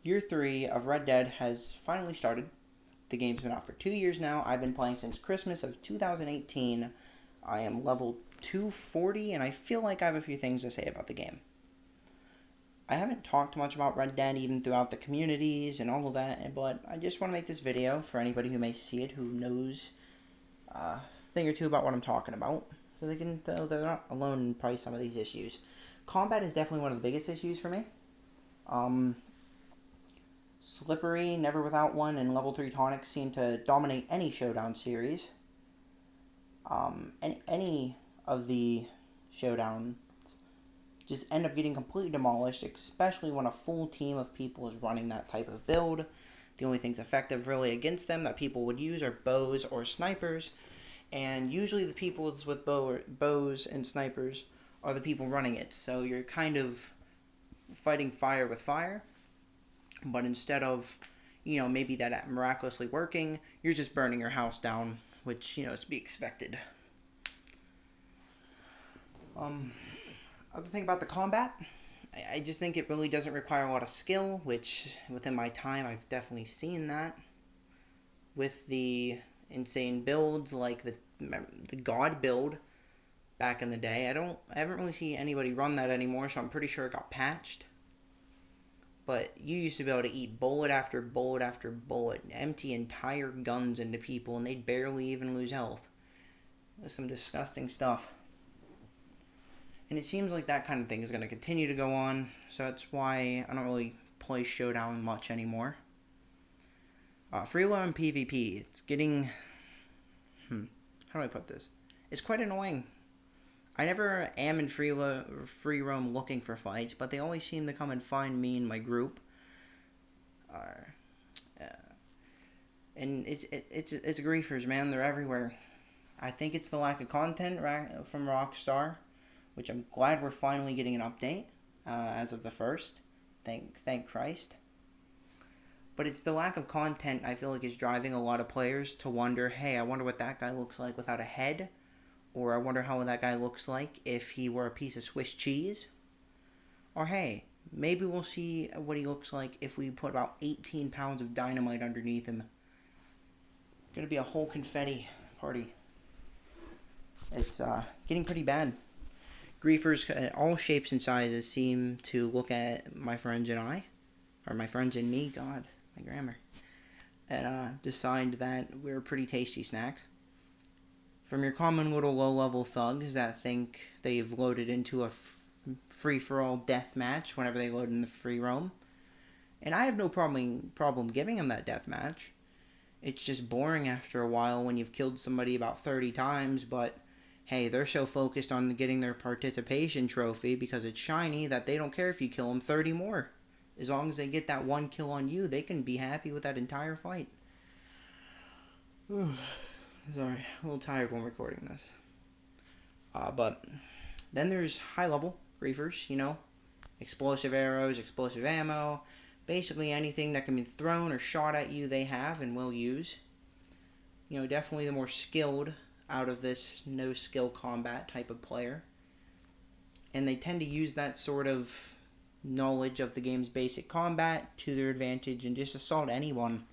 Year 3 of Red Dead has finally started. The game's been out for 2 years now. I've been playing since Christmas of 2018. I am level 240, and I feel like I have a few things to say about the game. I haven't talked much about Red Dead even throughout the communities and all of that, but I just want to make this video for anybody who may see it who knows a thing or two about what I'm talking about, so they can tell they're not alone in probably some of these issues. Combat is definitely one of the biggest issues for me. Slippery, Never Without One, and Level 3 tonics seem to dominate any showdown series. Any of the showdowns just end up getting completely demolished, especially when a full team of people is running that type of build. The only things effective really against them that people would use are bows or snipers, and usually the people with bows and snipers are the people running it, so you're kind of fighting fire with fire, but instead of, maybe that miraculously working, you're just burning your house down, which, is to be expected. Other thing about the combat, I just think it really doesn't require a lot of skill, which within my time I've definitely seen that with the insane builds like the God build back in the day. I haven't really seen anybody run that anymore, so I'm pretty sure it got patched. But you used to be able to eat bullet after bullet after bullet, empty entire guns into people, and they'd barely even lose health. It was some disgusting stuff. And it seems like that kind of thing is going to continue to go on, so that's why I don't really play Showdown much anymore. Free roam PvP, it's getting... how do I put this? It's quite annoying. I never am in free roam looking for fights, but they always seem to come and find me in my group. And it's griefers, man. They're everywhere. I think it's the lack of content from Rockstar, which I'm glad we're finally getting an update as of the 1st. Thank Christ. But it's the lack of content I feel like is driving a lot of players to wonder, hey, I wonder what that guy looks like without a head. Or I wonder how that guy looks like if he were a piece of Swiss cheese. Or hey, maybe we'll see what he looks like if we put about 18 pounds of dynamite underneath him. Gonna be a whole confetti party. It's getting pretty bad. Griefers at all shapes and sizes seem to look at my friends and I, or my friends and me, God, my grammar, and decide that we're a pretty tasty snack. From your common little low-level thugs that think they've loaded into a free-for-all death match whenever they load in the free roam. And I have no problem giving them that death match. It's just boring after a while when you've killed somebody about 30 times, but hey, they're so focused on getting their participation trophy because it's shiny that they don't care if you kill them 30 more. As long as they get that one kill on you, they can be happy with that entire fight. Sorry, a little tired when recording this. But then there's high-level griefers, explosive arrows, explosive ammo, basically anything that can be thrown or shot at you they have and will use. Definitely the more skilled out of this no-skill combat type of player. And they tend to use that sort of knowledge of the game's basic combat to their advantage and just assault anyone.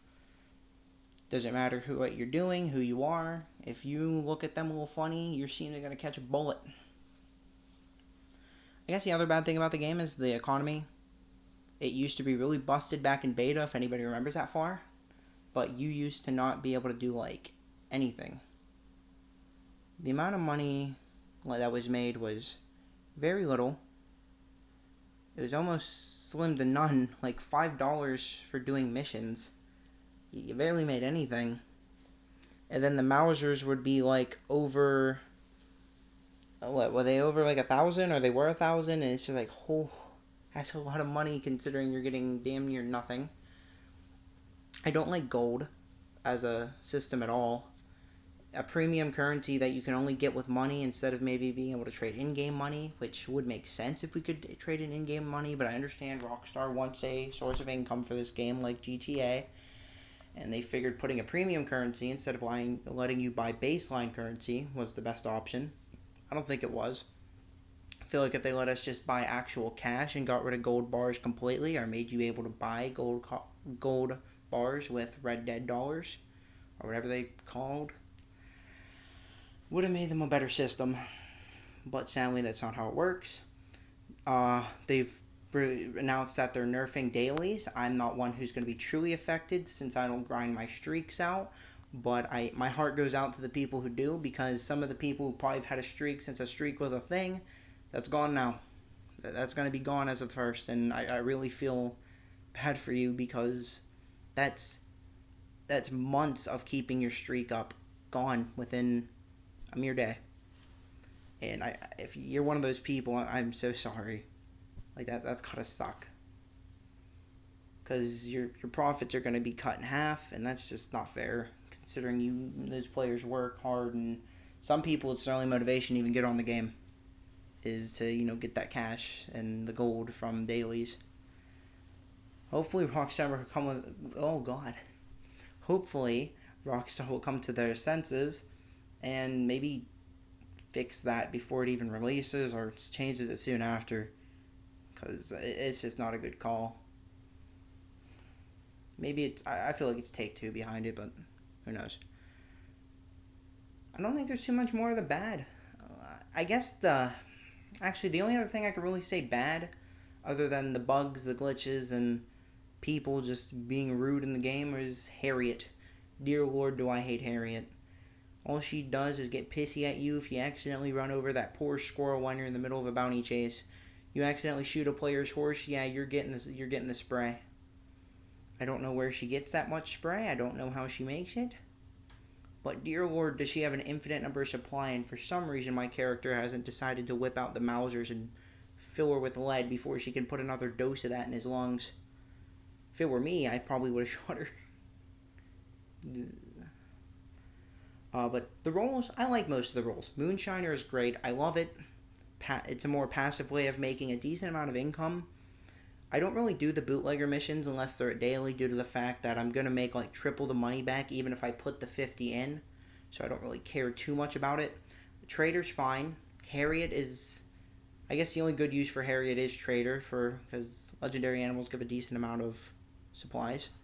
Doesn't matter what you're doing, who you are. If you look at them a little funny, you're seeing they're going to catch a bullet. I guess the other bad thing about the game is the economy. It used to be really busted back in beta, if anybody remembers that far. But you used to not be able to do, anything. The amount of money that was made was very little. It was almost slim to none, like $5 for doing missions. You barely made anything. And then the Mausers would be over, were they over 1,000 or they were 1,000? And it's just that's a lot of money considering you're getting damn near nothing. I don't like gold as a system at all. A premium currency that you can only get with money instead of maybe being able to trade in-game money, which would make sense if we could trade in in-game money, but I understand Rockstar wants a source of income for this game like GTA, and they figured putting a premium currency instead of letting you buy baseline currency was the best option. I don't think it was. I feel like if they let us just buy actual cash and got rid of gold bars completely, or made you able to buy gold bars with Red Dead dollars, or whatever they called, would have made them a better system. But sadly, that's not how it works. They've announced that they're nerfing dailies. I'm not one who's going to be truly affected since I don't grind my streaks out. But my heart goes out to the people who do, because some of the people who probably have had a streak since a streak was a thing, that's gone now. That's going to be gone as of first, and I really feel bad for you, because that's months of keeping your streak up gone within a mere day. And if you're one of those people, I'm so sorry. Like that's gotta suck. Because your profits are gonna be cut in half, and that's just not fair. Considering those players work hard, and some people, it's their only motivation to even get on the game is to get that cash and the gold from dailies. Hopefully Rockstar will come with Hopefully Rockstar will come to their senses and maybe fix that before it even releases, or changes it soon after, because it's just not a good call. Maybe I feel like it's Take-Two behind it, but who knows. I don't think there's too much more of the bad. I guess the only other thing I could really say bad, other than the bugs, the glitches, and people just being rude in the game, is Harriet. Dear Lord, do I hate Harriet. All she does is get pissy at you if you accidentally run over that poor squirrel when you're in the middle of a bounty chase. You accidentally shoot a player's horse, yeah, you're getting the spray. I don't know where she gets that much spray. I don't know how she makes it. But dear Lord, does she have an infinite number of supply, and for some reason my character hasn't decided to whip out the Mausers and fill her with lead before she can put another dose of that in his lungs. If it were me, I probably would have shot her. But the roles, I like most of the roles. Moonshiner is great. I love it. It's a more passive way of making a decent amount of income. I don't really do the bootlegger missions unless they're daily, due to the fact that I'm going to make like triple the money back even if I put the 50 in. So I don't really care too much about it. The Trader's fine. Harriet is... I guess the only good use for Harriet is Trader, because legendary animals give a decent amount of supplies.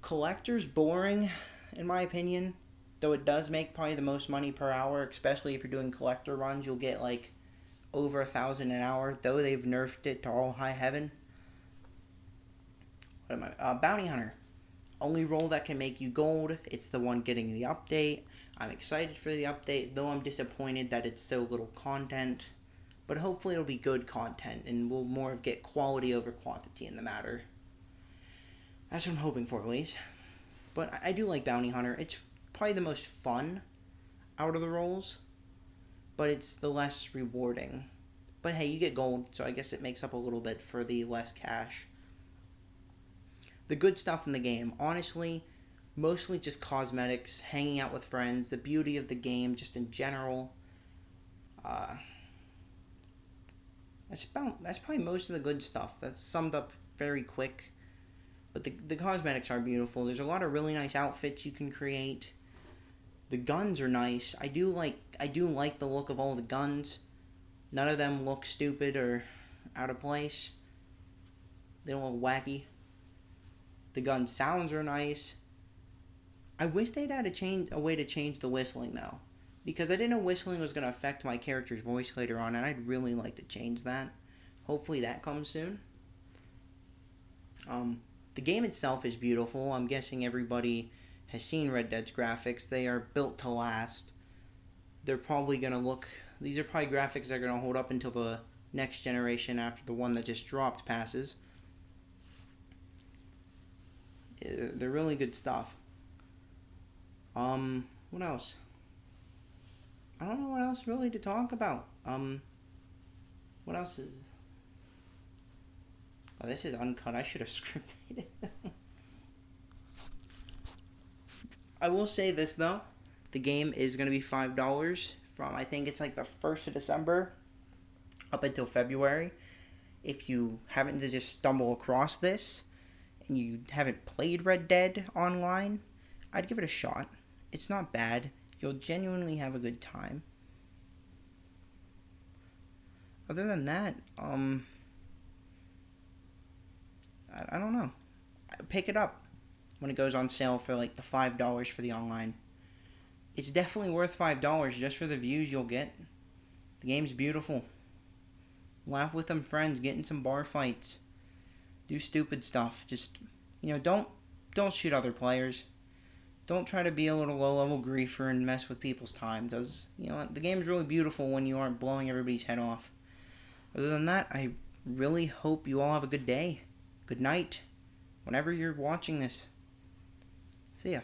Collector's boring, in my opinion. Though it does make probably the most money per hour, especially if you're doing collector runs. You'll get like over 1,000 an hour, though they've nerfed it to all high heaven. Bounty Hunter. Only role that can make you gold. It's the one getting the update. I'm excited for the update, though I'm disappointed that it's so little content. But hopefully it'll be good content, and we'll more of get quality over quantity in the matter. That's what I'm hoping for, at least. But I do like Bounty Hunter. It's probably the most fun out of the roles, but it's the less rewarding. But hey, you get gold, so I guess it makes up a little bit for the less cash. The good stuff in the game, honestly, mostly just cosmetics, hanging out with friends, the beauty of the game just in general. That's probably most of the good stuff. That's summed up very quick. But the cosmetics are beautiful. There's a lot of really nice outfits you can create. The guns are nice. I do like the look of all the guns. None of them look stupid or out of place. They don't look wacky. The gun sounds are nice. I wish they'd had a way to change the whistling, though, because I didn't know whistling was going to affect my character's voice later on, and I'd really like to change that. Hopefully that comes soon. The game itself is beautiful. I'm guessing everybody has seen Red Dead's graphics. They are built to last. They're probably going to look... These are probably graphics that are going to hold up until the next generation after the one that just dropped passes. They're really good stuff. What else? I don't know what else really to talk about. What else is... Oh, this is uncut. I should have scripted it. I will say this, though. The game is going to be $5 from, I think it's like the 1st of December up until February. If you happen to just stumble across this and you haven't played Red Dead online, I'd give it a shot. It's not bad. You'll genuinely have a good time. other than that, I don't know. Pick it up when it goes on sale for like the $5 for the online. It's definitely worth $5 just for the views you'll get. The game's beautiful. Laugh with them friends, get in some bar fights. Do stupid stuff. Just, don't shoot other players. Don't try to be a little low-level griefer and mess with people's time, because, the game's really beautiful when you aren't blowing everybody's head off. Other than that, I really hope you all have a good day, good night, whenever you're watching this. See ya.